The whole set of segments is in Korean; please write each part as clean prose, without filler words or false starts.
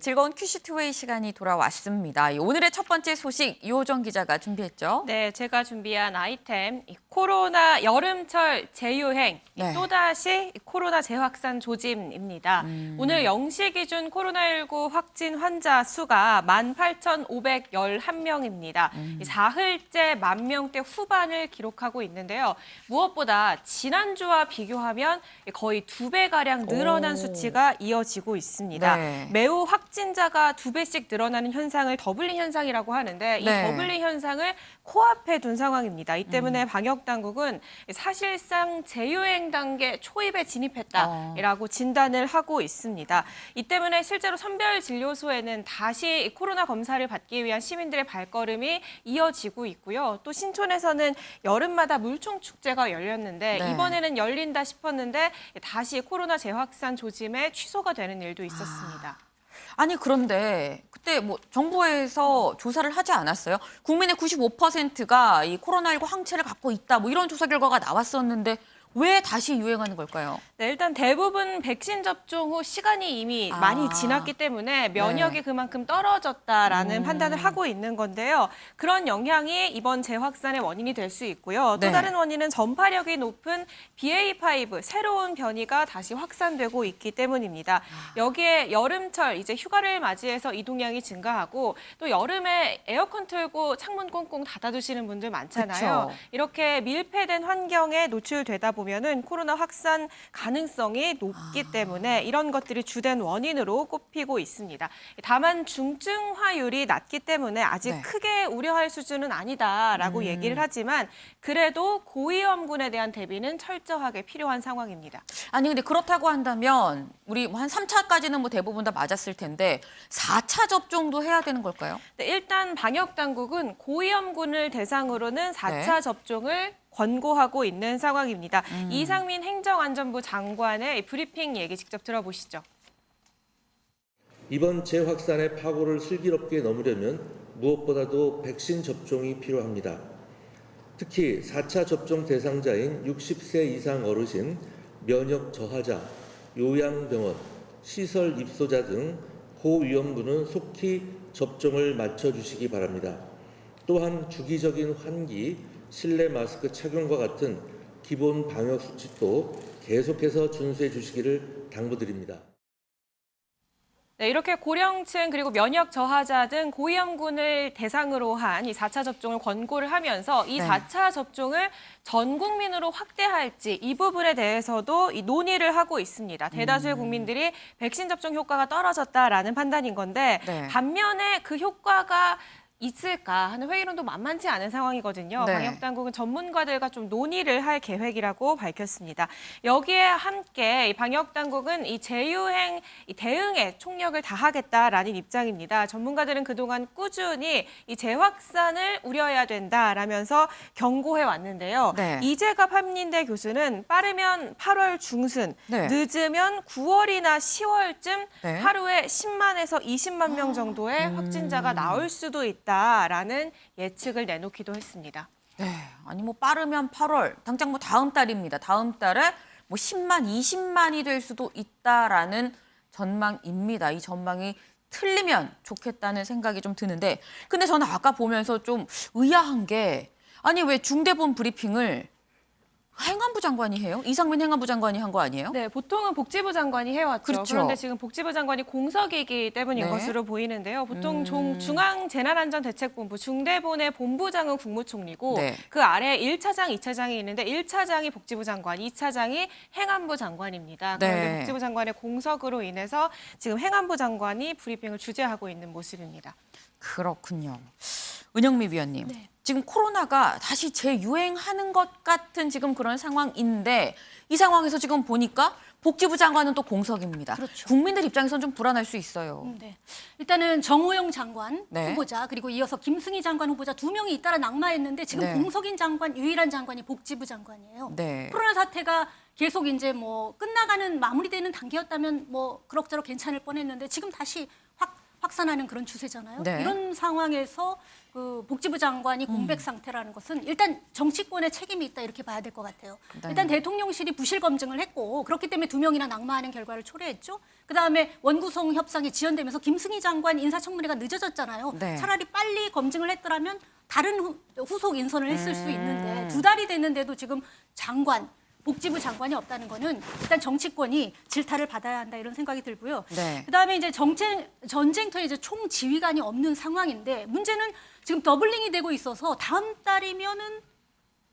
즐거운 큐시 투웨이 시간이 돌아왔습니다. 오늘의 첫 번째 소식 이호정 기자가 준비했죠. 네, 제가 준비한 아이템, 이 코로나 여름철 재유행, 네. 또다시 코로나 재확산 조짐입니다. 오늘 0시 기준 코로나19 확진 환자 수가 18,511명입니다. 사흘째 10,000명대 후반을 기록하고 있는데요. 무엇보다 지난주와 비교하면 거의 2배가량 늘어난 수치가 이어지고 있습니다. 네. 매우 확진자가 2배씩 늘어나는 현상을 더블링 현상이라고 하는데 이 네. 더블링 현상을 코앞에 둔 상황입니다. 이 때문에 방역당국은 사실상 재유행 단계 초입에 진입했다라고 진단을 하고 있습니다. 이 때문에 실제로 선별진료소에는 다시 코로나 검사를 받기 위한 시민들의 발걸음이 이어지고 있고요. 또 신촌에서는 여름마다 물총축제가 열렸는데 네. 이번에는 열린다 싶었는데 다시 코로나 재확산 조짐에 취소가 되는 일도 있었습니다. 아니 그런데 그때 뭐 정부에서 조사를 하지 않았어요? 국민의 95%가 이 코로나19 항체를 갖고 있다. 뭐 이런 조사 결과가 나왔었는데 왜 다시 유행하는 걸까요? 네, 일단 대부분 백신 접종 후 시간이 이미 많이 지났기 때문에 면역이 그만큼 떨어졌다라는 판단을 하고 있는 건데요. 그런 영향이 이번 재확산의 원인이 될 수 있고요. 네. 또 다른 원인은 전파력이 높은 BA.5 새로운 변이가 다시 확산되고 있기 때문입니다. 여기에 여름철 이제 휴가를 맞이해서 이동량이 증가하고 또 여름에 에어컨 틀고 창문 꽁꽁 닫아두시는 분들 많잖아요. 그쵸. 이렇게 밀폐된 환경에 노출되다 보면은 코로나 확산 가능성이 높기 때문에 이런 것들이 주된 원인으로 꼽히고 있습니다. 다만 중증화율이 낮기 때문에 아직 네. 크게 우려할 수준은 아니다라고 얘기를 하지만 그래도 고위험군에 대한 대비는 철저하게 필요한 상황입니다. 아니 근데 그렇다고 한다면 우리 한 3차까지는 뭐 대부분 다 맞았을 텐데 4차 접종도 해야 되는 걸까요? 네, 일단 방역당국은 고위험군을 대상으로는 4차 네. 접종을 권고하고 있는 상황입니다. 이상민 행정안전부 장관의 브리핑 얘기 직접 들어보시죠. 이번 재확산의 파고를 슬기롭게 넘으려면 무엇보다도 백신 접종이 필요합니다. 특히 4차 접종 대상자인 60세 이상 어르신, 면역 저하자, 요양병원, 시설 입소자 등 고위험군은 속히 접종을 맞춰주시기 바랍니다. 또한 주기적인 환기, 실내 마스크 착용과 같은 기본 방역 수칙도 계속해서 준수해 주시기를 당부드립니다. 네, 이렇게 고령층 그리고 면역 저하자 등 고위험군을 대상으로 한 이 4차 접종을 권고를 하면서 이 네. 4차 접종을 전 국민으로 확대할지 이 부분에 대해서도 이 논의를 하고 있습니다. 대다수의 국민들이 백신 접종 효과가 떨어졌다라는 판단인 건데 네. 반면에 그 효과가 있을까 하는 회의론도 만만치 않은 상황이거든요. 네. 방역당국은 전문가들과 좀 논의를 할 계획이라고 밝혔습니다. 여기에 함께 이 방역당국은 이 재유행 이 대응에 총력을 다하겠다라는 입장입니다. 전문가들은 그동안 꾸준히 이 재확산을 우려해야 된다라면서 경고해 왔는데요. 네. 이재갑 한림대 교수는 빠르면 8월 중순, 네. 늦으면 9월이나 10월쯤 네. 하루에 10만에서 20만 명 정도의 확진자가 나올 수도 있다라는 예측을 내놓기도 했습니다. 네, 아니 뭐 빠르면 8월, 당장 뭐 다음 달입니다. 다음 달에 뭐 10만, 20만이 될 수도 있다라는 전망입니다. 이 전망이 틀리면 좋겠다는 생각이 좀 드는데, 근데 저는 아까 보면서 좀 의아한 게 아니 왜 중대본 브리핑을 행안부 장관이 해요? 이상민 행안부 장관이 한 거 아니에요? 네, 보통은 복지부 장관이 해왔죠. 그렇죠. 그런데 지금 복지부 장관이 공석이기 때문인 네. 것으로 보이는데요. 보통 중앙재난안전대책본부 중대본의 본부장은 국무총리고 네. 그 아래 1차장, 2차장이 있는데 1차장이 복지부 장관, 2차장이 행안부 장관입니다. 그런데 네. 복지부 장관의 공석으로 인해서 지금 행안부 장관이 브리핑을 주재하고 있는 모습입니다. 그렇군요. 은영미 위원님, 네. 지금 코로나가 다시 재유행하는 것 같은 지금 그런 상황인데 이 상황에서 지금 보니까 복지부 장관은 또 공석입니다. 그렇죠. 국민들 입장에서는 좀 불안할 수 있어요. 네. 일단은 정호영 장관 네. 후보자 그리고 이어서 김승희 장관 후보자 두 명이 잇따라 낙마했는데 지금 네. 공석인 장관 유일한 장관이 복지부 장관이에요. 네. 코로나 사태가 계속 이제 뭐 끝나가는 마무리되는 단계였다면 뭐 그럭저럭 괜찮을 뻔했는데 지금 다시 확산하는 그런 추세잖아요. 네. 이런 상황에서 그 복지부 장관이 공백 상태라는 것은 일단 정치권의 책임이 있다 이렇게 봐야 될 것 같아요. 네. 일단 대통령실이 부실 검증을 했고 그렇기 때문에 2명이나 낙마하는 결과를 초래했죠. 그다음에 원구성 협상이 지연되면서 김승희 장관 인사청문회가 늦어졌잖아요. 네. 차라리 빨리 검증을 했더라면 다른 후속 인선을 했을 수 있는데 2달이 됐는데도 지금 복지부 장관이 없다는 거는 일단 정치권이 질타를 받아야 한다 이런 생각이 들고요. 네. 그다음에 이제 전쟁터에 이제 총 지휘관이 없는 상황인데 문제는 지금 더블링이 되고 있어서 다음 달이면은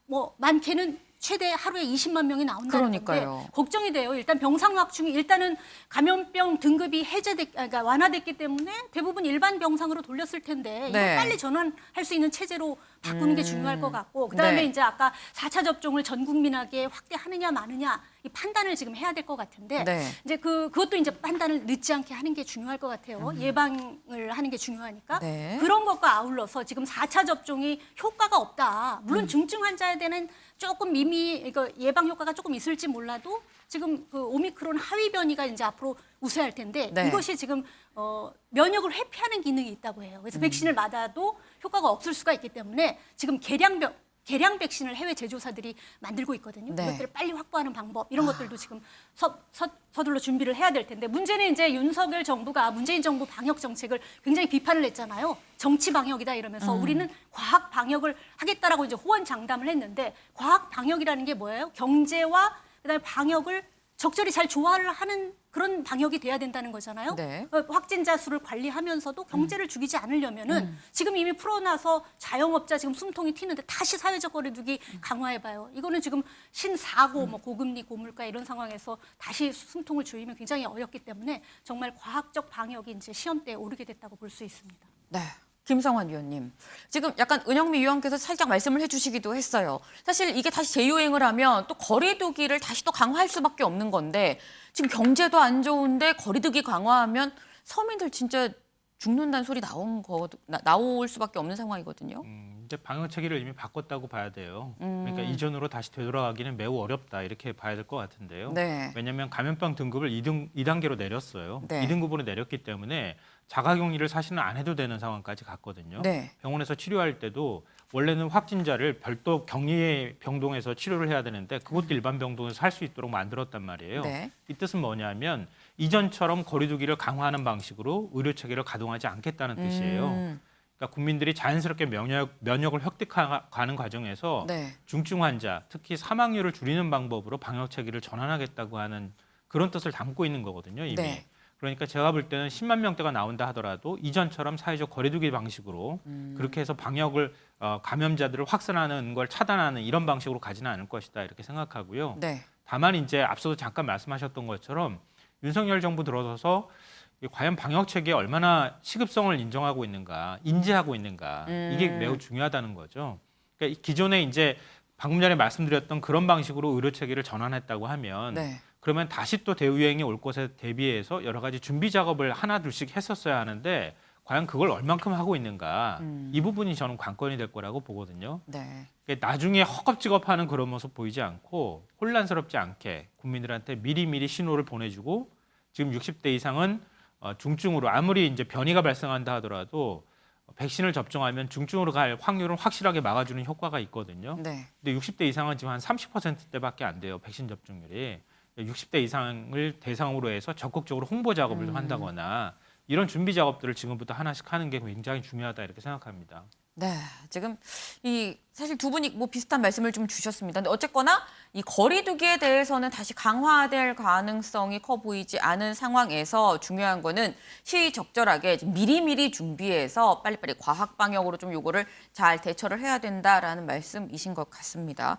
뭐 많게는 최대 하루에 20만 명이 나온다는 그러니까요. 건데 걱정이 돼요. 일단 병상 확충이 일단은 감염병 등급이 그러니까 완화됐기 때문에 대부분 일반 병상으로 돌렸을 텐데 이거 네. 빨리 전환할 수 있는 체제로 바꾸는 게 중요할 것 같고 그다음에 네. 이제 아까 4차 접종을 전 국민에게 확대하느냐 마느냐 이 판단을 지금 해야 될 것 같은데 네. 이제 그것도 이제 판단을 늦지 않게 하는 게 중요할 것 같아요. 예방을 하는 게 중요하니까 네. 그런 것과 아울러서 지금 4차 접종이 효과가 없다. 물론 중증 환자에 대한 조금 이거 예방 효과가 조금 있을지 몰라도 지금 그 오미크론 하위 변이가 이제 앞으로 우세할 텐데 네. 이것이 지금 면역을 회피하는 기능이 있다고 해요. 그래서 백신을 맞아도 효과가 없을 수가 있기 때문에 지금 개량 백신을 해외 제조사들이 만들고 있거든요. 네. 이것들을 빨리 확보하는 방법 이런 것들도 지금 서둘러 준비를 해야 될 텐데 문제는 이제 윤석열 정부가 문재인 정부 방역 정책을 굉장히 비판을 했잖아요. 정치 방역이다 이러면서 우리는 과학 방역을 하겠다라고 이제 호언장담을 했는데 과학 방역이라는 게 뭐예요? 경제와 그다음에 방역을 적절히 잘 조화를 하는 그런 방역이 돼야 된다는 거잖아요. 네. 확진자 수를 관리하면서도 경제를 죽이지 않으려면은 지금 이미 풀어놔서 자영업자 지금 숨통이 튀는데 다시 사회적 거리두기 강화해봐요. 이거는 지금 신사고, 뭐 고금리, 고물가 이런 상황에서 다시 숨통을 조이면 굉장히 어렵기 때문에 정말 과학적 방역이 이제 시험대에 오르게 됐다고 볼 수 있습니다. 네. 김성환 위원님, 지금 약간 은영미 위원께서 살짝 말씀을 해주시기도 했어요. 사실 이게 다시 재유행을 하면 또 거리두기를 다시 또 강화할 수밖에 없는 건데 지금 경제도 안 좋은데 거리두기 강화하면 서민들 진짜 죽는다는 소리 나올 수밖에 없는 상황이거든요. 이제 방역 체계를 이미 바꿨다고 봐야 돼요. 그러니까 이전으로 다시 되돌아가기는 매우 어렵다 이렇게 봐야 될 것 같은데요. 네. 왜냐하면 감염병 등급을 2단계로 내렸어요. 네. 2등급으로 내렸기 때문에 자가격리를 사실은 안 해도 되는 상황까지 갔거든요. 네. 병원에서 치료할 때도 원래는 확진자를 별도 격리 병동에서 치료를 해야 되는데 그것도 일반 병동에서 할 수 있도록 만들었단 말이에요. 네. 이 뜻은 뭐냐면 이전처럼 거리두기를 강화하는 방식으로 의료 체계를 가동하지 않겠다는 뜻이에요. 그러니까 국민들이 자연스럽게 면역을 획득하는 과정에서 네. 중증 환자, 특히 사망률을 줄이는 방법으로 방역 체계를 전환하겠다고 하는 그런 뜻을 담고 있는 거거든요, 이미. 네. 그러니까 제가 볼 때는 10만 명대가 나온다 하더라도 이전처럼 사회적 거리두기 방식으로 그렇게 해서 방역을 감염자들을 확산하는 걸 차단하는 이런 방식으로 가지는 않을 것이다 이렇게 생각하고요. 네. 다만 이제 앞서도 잠깐 말씀하셨던 것처럼 윤석열 정부 들어서서 과연 방역 체계에 얼마나 시급성을 인정하고 있는가, 인지하고 있는가 이게 매우 중요하다는 거죠. 그러니까 기존에 이제 방금 전에 말씀드렸던 그런 방식으로 의료 체계를 전환했다고 하면 네. 그러면 다시 또 대유행이 올 것에 대비해서 여러 가지 준비 작업을 하나 둘씩 했었어야 하는데 과연 그걸 얼만큼 하고 있는가 이 부분이 저는 관건이 될 거라고 보거든요. 네. 그러니까 나중에 허겁지겁하는 그런 모습 보이지 않고 혼란스럽지 않게 국민들한테 미리미리 신호를 보내주고 지금 60대 이상은 중증으로 아무리 이제 변이가 발생한다 하더라도 백신을 접종하면 중증으로 갈 확률은 확실하게 막아주는 효과가 있거든요. 네. 근데 60대 이상은 지금 한 30%대밖에 안 돼요. 백신 접종률이. 60대 이상을 대상으로 해서 적극적으로 홍보 작업을 좀 한다거나 이런 준비 작업들을 지금부터 하나씩 하는 게 굉장히 중요하다 이렇게 생각합니다. 네, 지금 사실 두 분이 뭐 비슷한 말씀을 좀 주셨습니다. 근데 어쨌거나 이 거리두기에 대해서는 다시 강화될 가능성이 커 보이지 않은 상황에서 중요한 거는 시의적절하게 미리미리 준비해서 빨리빨리 과학 방역으로 좀 요거를 잘 대처를 해야 된다라는 말씀이신 것 같습니다.